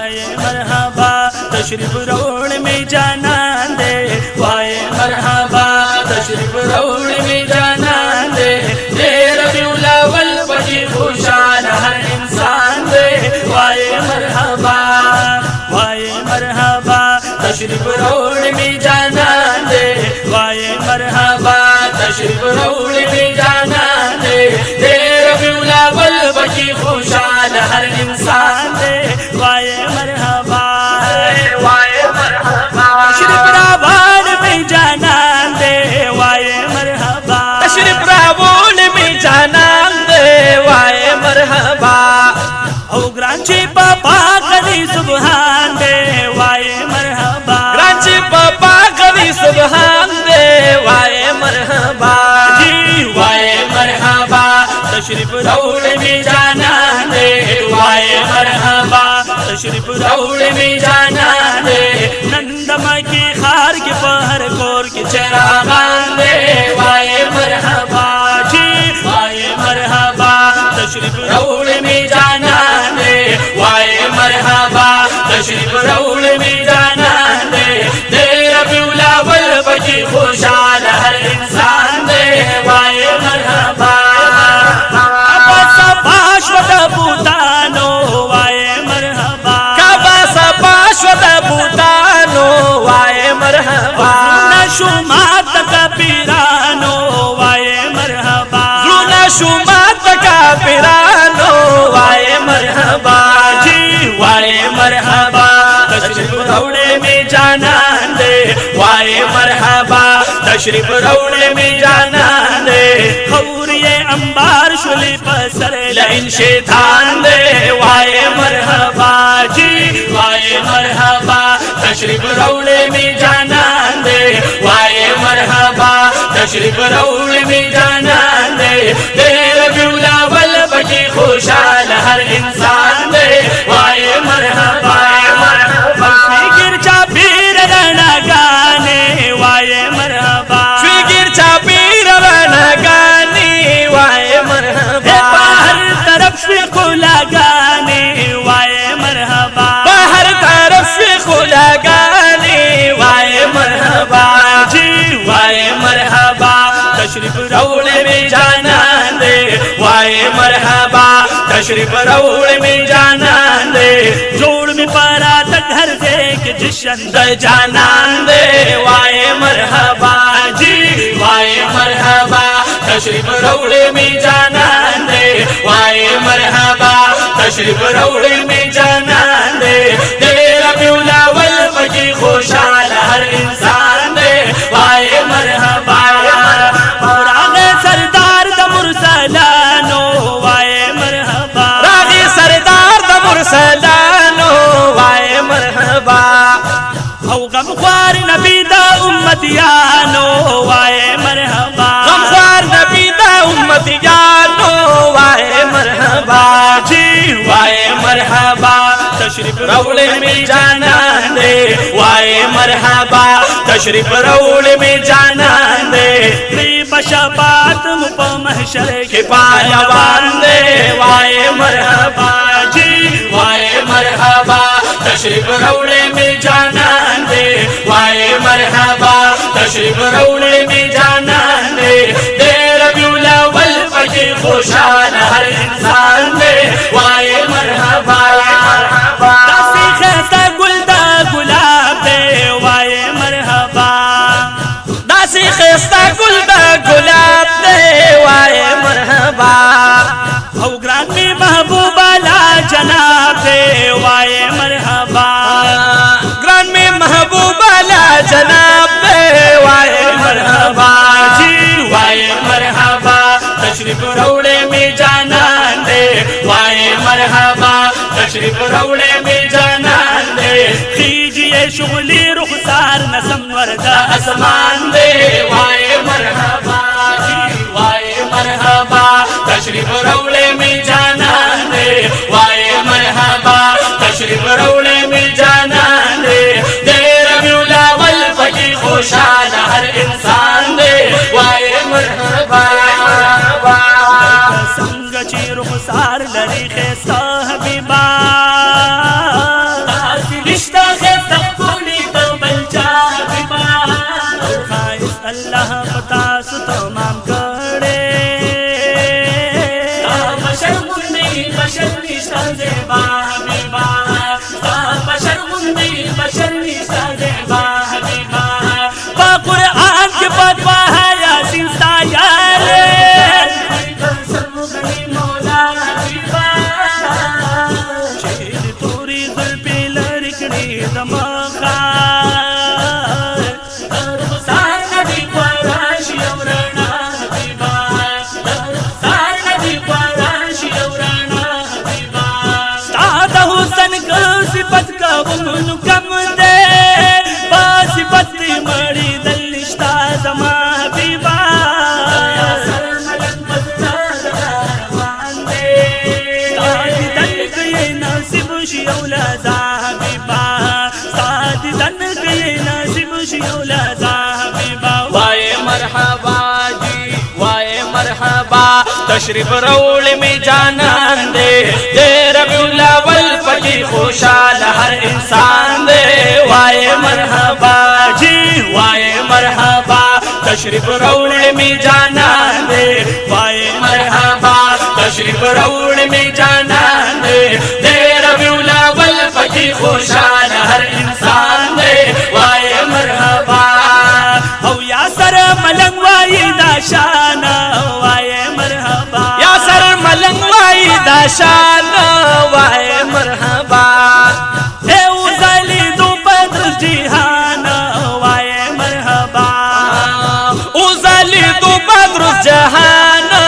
वाये मरहबा तशरीफ रौड़ में जाना दे, वाये मरहबा तशरीफ रौड़ में जाना दे, रबीउल अव्वल बड़ी खुशाल हर इंसान दे, वाये मरहबा तशरीफ रौड़ में जाना दे, वाये मरहबा तशरीफ रौड़ में जाना दे, रबीउल अव्वल बड़ी खुशाल हर इंसान दे, वाये मरहबा तशरीफ रावण में जाना दे, वाये मरहबा तशरीफ रावण में जाना दे, वाये मरहबा ग्रांची पापा करी सुबहान दे, वाये मरहबा ग्रांची पापा करी सुबहान दे, वाये मरहबा जी वाये मरहबा तशरीफ रौड़ में जाना दे, वाये मरहबा तशरीफ रौड़ में जाना दे, नंदमा की खार के पहर कोर के चरागान दे, वाये मरहबा जी वाये मरहबा तशरीफ रौड़ में जाना दे, वाये मरहबा तशरीफ रौड़ में जाना दे, रबीउल अव्वल बड़ी खुशाल हर इंसान दे, वाये मरहबा शाश्वत भूतानो, वाये मरहबा शाश्वत भूतानो, वाये मरहबा शुमात का पीरानो, वाये मरहबा शुमात का पीरानो, वाये मरहबा जी वाये मरहबा तशरीफ रौड़े में जाना दे, वाये मरहबा तशरीफ रौड़े में जाना दे, खौरिये अंबार शुली पसर लाइन शैतान दे, वाये मरहबा जी वाये मरहबा तशरीफ रौड़े में जाना दे, वाये मरहबा तशरीफ रौड़े में जाना दे, रबीउल अव्वल बड़ी खुशाल हर इंसान दे, वाये मरहबा गिरजा पीर रणा गाने, वाये मरहबा गिरजा पीर रणा गाने, वाये मरहबा हर तरफ से खुला गाने, वाये मरहबा हर तरफ से खुला गाने, वाये मरहबा जी वाये मरहबा तशरीफ रौड़ में जाना दे, वाये मरहबा तशरीफ रौड़ में जाना दे, जोड़ में परा तक घर देख जिशन जाना दे, वाये मरहबा जी वाये मरहबा तशरीफ रौड़ में जाना दे, वाये मरहबा तशरीफ रौड़ में जाना दे, रबीउल अव्वल बड़ी खुशाल हर इंसान दे, वाये मरहबा रागे सरदार द मुरसलानो, वाये मरहबा रागे सरदार द मुरसलानो, वाये मरहबा गमख्वार नबी दा उम्मतियानो, वाये मरहबा गमख्वार नबी दा उम्मतियानो, वाये मरहबा जी वाये मरहबा तशरीफ रौड़ में जाना दे, वाये मरहबा तशरीफ रौड़ में जाना दे, बशबात मुप महशर के पायवान दे, वाये मरहबा जी वाये मरहबा तशरीफ रौड़ में जाना दे, वाये मरहबा तशरीफ रौड़ में जाना दे, रबीउल अव्वल बड़ी खुशाल हर इंसान दे, वाये मरहबा दासी खैसा गुलदा गुलाब दे, वाये मरहबा दासी खैसा गुलदा गुलाब दे, वाये मरहबा ग्राम में महबूबा ला जनाब दे, वाये मरहबा ग्राम में महबूबा ला जनाब दे, वाये मरहबा जी वाये मरहबा तशरीफ रौड़े में जाना दे, वाये मरहबा तशरीफ रौड़े में जाना दे, कीजिए शुगली रुखसार न संवरदा आसमान दे, वाये मरहबा जी वाये मरहबा तशरीफ रौड़े में जाना दे, वाये मरहबा तशरीफ रौड़े में जाना दे, रबीउल अव्वल बड़ी खुशाल हर इंसान दे, वाये मरहबा संग ची रुखसार लरी खे साहबी बा लंबी जुल्फी लड़कड़ी दमखा सिपत का बुन कम दे बासिपत मड़ी दलिश्ता जमा बीबा सादी दन गए नसीब शियौला ज़ाबिबा सादी दन गए नसीब शियौला ज़ाबिबा वाए मरहबा जी वाए मरहबा तशरीफ रौल में जाना दे रबीउल अव्वल पकी खुशाल हर इंसान दे वाए मरहबा जी वाए मरहबा तशरीफ रौल में जाना दे वाए मरहबा तशरीफ रौल में जाना दे रबीउल अव्वल पकी खुशाल हर इंसान दे वाए मरहबा औ यासर मलंग वाई दाशाना वाए मरहबा यासर मलंग वाई दाशाना वाए मरहबा ए उजली दो बद्र जिहाना वाए मरहबा उजली दो बद्र जहाना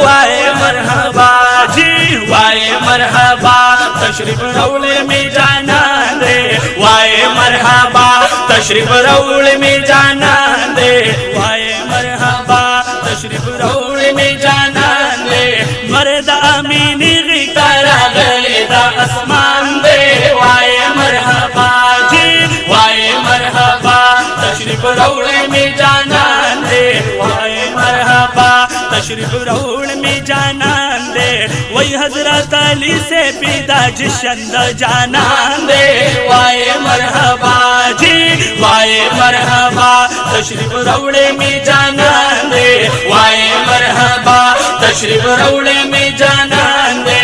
वाए मरहबा जी वाए मरहबा तशरीफ रौल में जाना दे वाए मरहबा तशरीफ रौल में जाना दे वाए मरहबा तशरीफ रौल में जाना दे मर्द अमीनी करा गलेदा आसमान दे वाए मरहबा जी वाए मरहबा तशरीफ रौल में जाना दे वाए मरहबा तशरीफ रौल में जाना दे वही हजरत अली से पीदा जिशंद जाना दे वाए मरहबा जी वाए मरहबा तशरीफ रौल में जाना दे वाए मरहबा तशरीफ रौल में जाना दे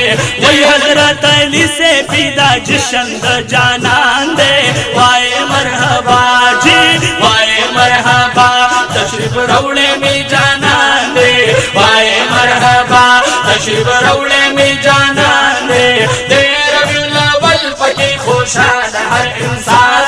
वही हजरत अली से पीदा जिशंद जाना दे वाए मरहबा जी वाए मरहबा तशरीफ रौल में जाना दे वाए मरहबा तशरीफ रौल में जाना दे रबीउल अव्वल पकी खुशाल हर इंसान